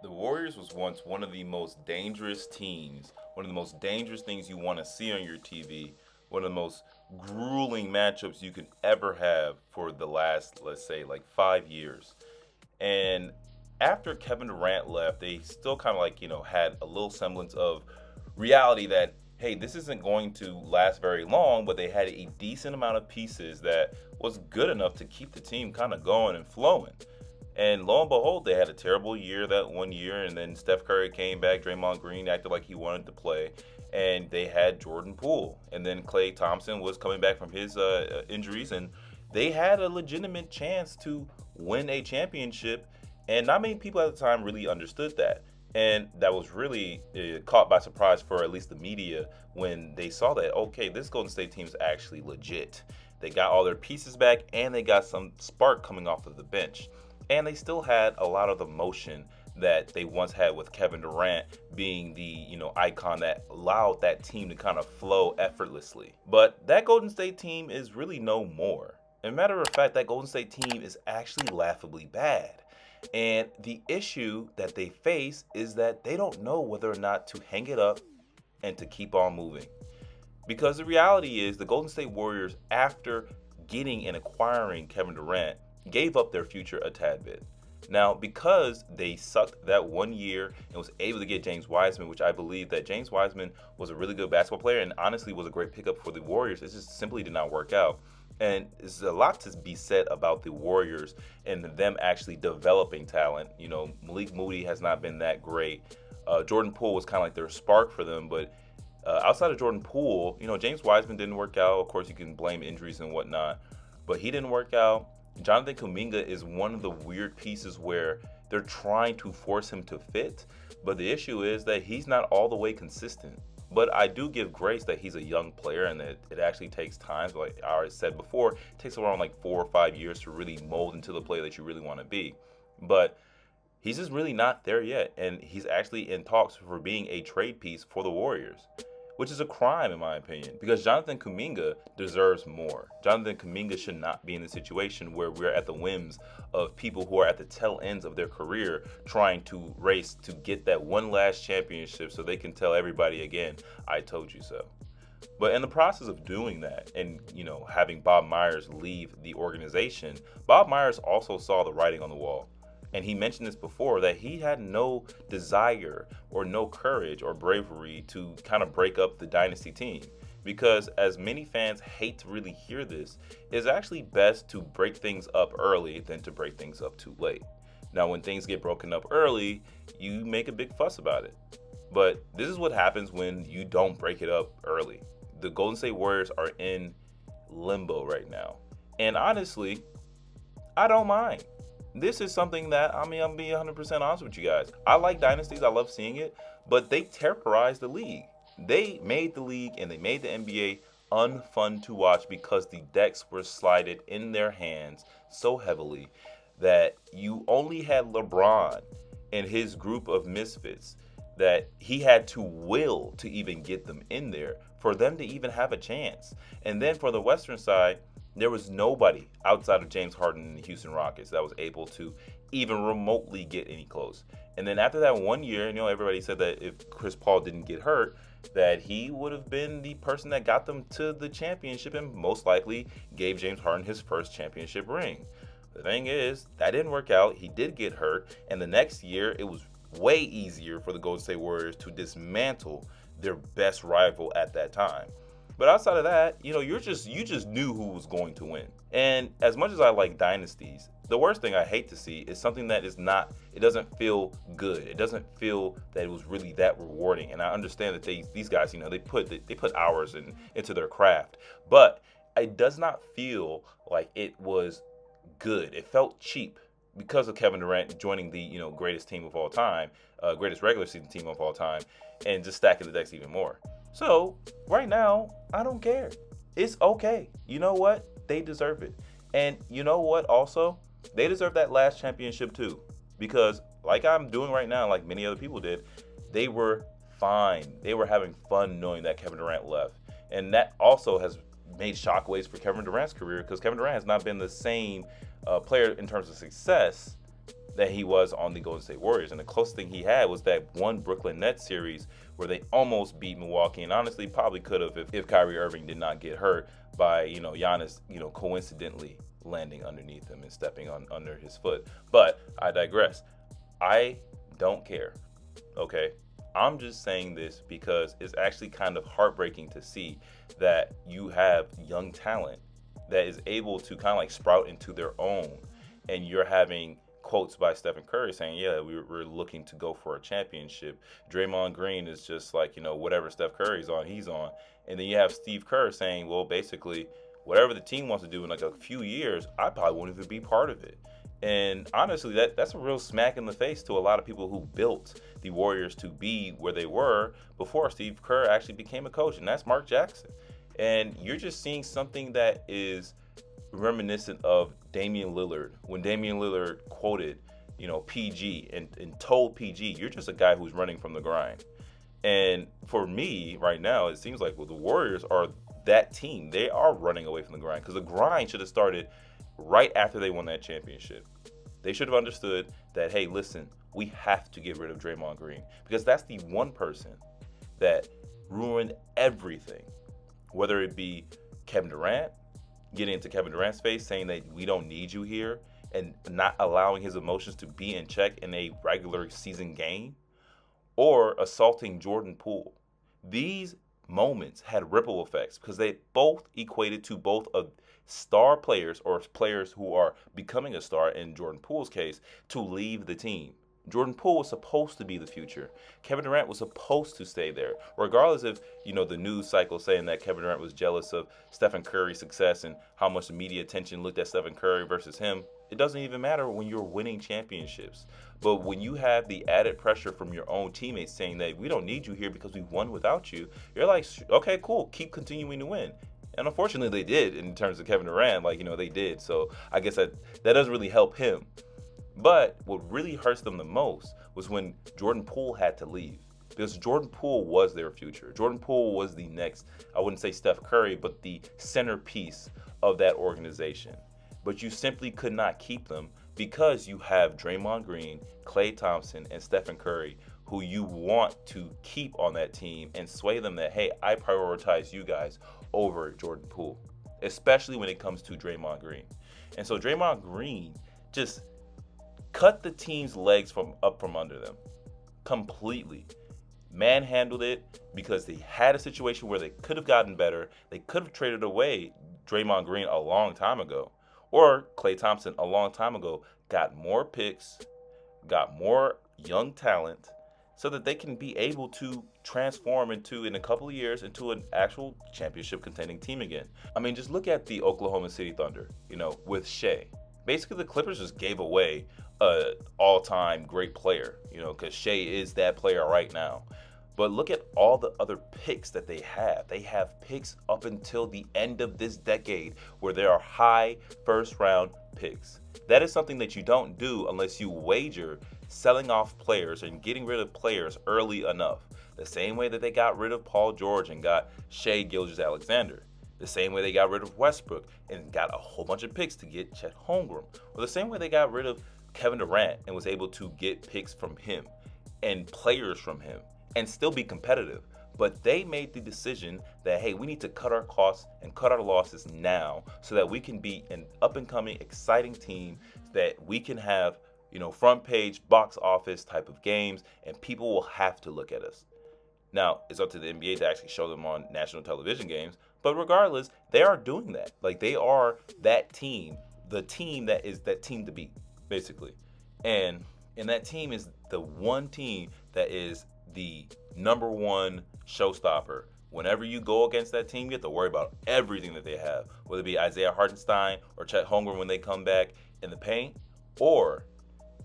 The Warriors was once one of the most dangerous teams, one of the most dangerous things you want to see on your TV, one of the most grueling matchups you could ever have for the last, let's say, like 5 years. And after Kevin Durant left, they still kind of like, had a little semblance of reality that, hey, this isn't going to last very long, but they had a decent amount of pieces that was good enough to keep the team kind of going and flowing. And lo and behold, they had a terrible year that one year, and then Steph Curry came back. Draymond Green acted like he wanted to play, and they had Jordan Poole, and then Klay Thompson was coming back from his injuries, and they had a legitimate chance to win a championship, and not many people at the time really understood that. And that was really caught by surprise for at least the media when they saw that, okay, this Golden State team is actually legit. They got all their pieces back, and they got some spark coming off of the bench. And they still had a lot of the motion that they once had with Kevin Durant being the, icon that allowed that team to kind of flow effortlessly. But that Golden State team is really no more. As a matter of fact, that Golden State team is actually laughably bad. And the issue that they face is that they don't know whether or not to hang it up and to keep on moving. Because the reality is the Golden State Warriors, after getting and acquiring Kevin Durant, gave up their future a tad bit. Now, because they sucked that one year and was able to get James Wiseman, which I believe that James Wiseman was a really good basketball player and honestly was a great pickup for the Warriors, it just simply did not work out. And there's a lot to be said about the Warriors and them actually developing talent. Malik Moody has not been that great. Jordan Poole was kind of like their spark for them, but outside of Jordan Poole, James Wiseman didn't work out. Of course, you can blame injuries and whatnot, but he didn't work out. Jonathan Kuminga is one of the weird pieces where they're trying to force him to fit, but the issue is that he's not all the way consistent. But I do give grace that he's a young player and that it actually takes time. Like I already said before, it takes around like 4 or 5 years to really mold into the player that you really want to be. But he's just really not there yet, and he's actually in talks for being a trade piece for the Warriors, which is a crime in my opinion, because Jonathan Kuminga deserves more. Jonathan Kuminga should not be in a situation where we're at the whims of people who are at the tail ends of their career trying to race to get that one last championship so they can tell everybody again, I told you so. But in the process of doing that and, having Bob Myers leave the organization, Bob Myers also saw the writing on the wall. And he mentioned this before, that he had no desire or no courage or bravery to kind of break up the dynasty team. Because as many fans hate to really hear this, it's actually best to break things up early than to break things up too late. Now, when things get broken up early, you make a big fuss about it. But this is what happens when you don't break it up early. The Golden State Warriors are in limbo right now. And honestly, I don't mind. This is something that, I'm being 100% honest with you guys. I like dynasties. I love seeing it. But they terrorized the league. They made the league and they made the NBA unfun to watch because the decks were slided in their hands so heavily that you only had LeBron and his group of misfits that he had to will to even get them in there for them to even have a chance. And then for the Western side, there was nobody outside of James Harden and the Houston Rockets that was able to even remotely get any close. And then after that one year, everybody said that if Chris Paul didn't get hurt, that he would have been the person that got them to the championship and most likely gave James Harden his first championship ring. The thing is, that didn't work out. He did get hurt. And the next year, it was way easier for the Golden State Warriors to dismantle their best rival at that time. But outside of that, you just knew who was going to win. And as much as I like dynasties, the worst thing I hate to see is something that it doesn't feel good. It doesn't feel that it was really that rewarding. And I understand that these guys, they put hours into their craft, but it does not feel like it was good. It felt cheap because of Kevin Durant joining the greatest team of all time, greatest regular season team of all time, and just stacking the decks even more. So right now, I don't care. It's okay. You know what? They deserve it. And you know what also? They deserve that last championship too. Because like I'm doing right now, like many other people did, they were fine. They were having fun knowing that Kevin Durant left. And that also has made shockwaves for Kevin Durant's career because Kevin Durant has not been the same player in terms of success that he was on the Golden State Warriors. And the closest thing he had was that one Brooklyn Nets series where they almost beat Milwaukee, and honestly probably could have if Kyrie Irving did not get hurt by, Giannis, coincidentally landing underneath him and stepping on under his foot. But I digress. I don't care. Okay? I'm just saying this because it's actually kind of heartbreaking to see that you have young talent that is able to kind of like sprout into their own, and you're having quotes by Stephen Curry saying, yeah, we're looking to go for a championship. Draymond Green is just like, whatever Steph Curry's on, he's on. And then you have Steve Kerr saying, well, basically, whatever the team wants to do in like a few years, I probably won't even be part of it. And honestly, that's a real smack in the face to a lot of people who built the Warriors to be where they were before Steve Kerr actually became a coach, and that's Mark Jackson. And you're just seeing something that is reminiscent of Damian Lillard. When Damian Lillard quoted, PG and told PG, you're just a guy who's running from the grind. And for me right now, it seems like the Warriors are that team. They are running away from the grind because the grind should have started right after they won that championship. They should have understood that, hey, listen, we have to get rid of Draymond Green because that's the one person that ruined everything, whether it be Kevin Durant, getting into Kevin Durant's face, saying that we don't need you here, and not allowing his emotions to be in check in a regular season game, or assaulting Jordan Poole. These moments had ripple effects because they both equated to both of star players or players who are becoming a star, in Jordan Poole's case, to leave the team. Jordan Poole was supposed to be the future. Kevin Durant was supposed to stay there. Regardless of, the news cycle saying that Kevin Durant was jealous of Stephen Curry's success and how much the media attention looked at Stephen Curry versus him, it doesn't even matter when you're winning championships. But when you have the added pressure from your own teammates saying that we don't need you here because we won without you, you're like, okay, cool, keep continuing to win. And unfortunately, they did in terms of Kevin Durant, they did. So I guess that doesn't really help him. But what really hurts them the most was when Jordan Poole had to leave, because Jordan Poole was their future. Jordan Poole was the next, I wouldn't say Steph Curry, but the centerpiece of that organization. But you simply could not keep them because you have Draymond Green, Klay Thompson, and Stephen Curry, who you want to keep on that team and sway them that, hey, I prioritize you guys over Jordan Poole, especially when it comes to Draymond Green. And so Draymond Green just cut the team's legs from under them completely. Manhandled it because they had a situation where they could have gotten better. They could have traded away Draymond Green a long time ago, or Klay Thompson a long time ago, got more picks, got more young talent, so that they can be able to transform in a couple of years into an actual championship contending team again. I mean, just look at the Oklahoma City Thunder, with Shea. Basically, the Clippers just gave away an all-time great player, because Shea is that player right now. But look at all the other picks that they have. They have picks up until the end of this decade where there are high first-round picks. That is something that you don't do unless you wager selling off players and getting rid of players early enough. The same way that they got rid of Paul George and got Shea Gilgeous-Alexander. The same way they got rid of Westbrook and got a whole bunch of picks to get Chet Holmgren. Or the same way they got rid of Kevin Durant and was able to get picks from him and players from him and still be competitive. But they made the decision that, hey, we need to cut our costs and cut our losses now so that we can be an up-and-coming, exciting team that we can have, front page, box office type of games, and people will have to look at us. Now, it's up to the NBA to actually show them on national television games, but regardless, they are doing that. They are that team, the team that is that team to beat, basically. And that team is the one team that is the number one showstopper. Whenever you go against that team, you have to worry about everything that they have, whether it be Isaiah Hartenstein or Chet Holmgren when they come back in the paint, or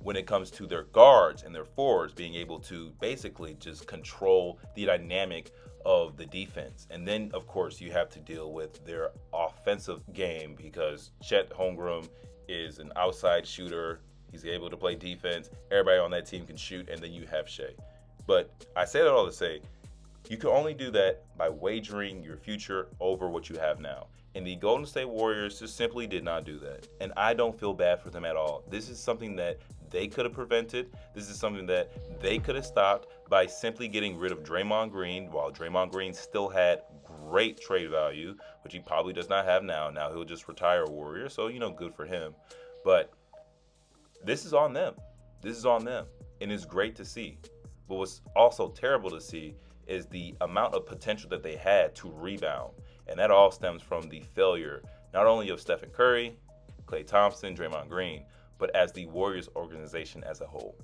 when it comes to their guards and their forwards being able to basically just control the dynamic of the defense. And then, of course, you have to deal with their offensive game because Chet Holmgren is an outside shooter. He's able to play defense. Everybody on that team can shoot, and then you have Shea. But I say that all to say, you can only do that by wagering your future over what you have now. And the Golden State Warriors just simply did not do that. And I don't feel bad for them at all. This is something that they could have prevented. This is something that they could have stopped by simply getting rid of Draymond Green, while Draymond Green still had great trade value, which he probably does not have now. Now he'll just retire a Warrior, so, good for him. But this is on them. This is on them. And it's great to see. But what's also terrible to see is the amount of potential that they had to rebound. And that all stems from the failure, not only of Stephen Curry, Klay Thompson, Draymond Green, but as the Warriors organization as a whole.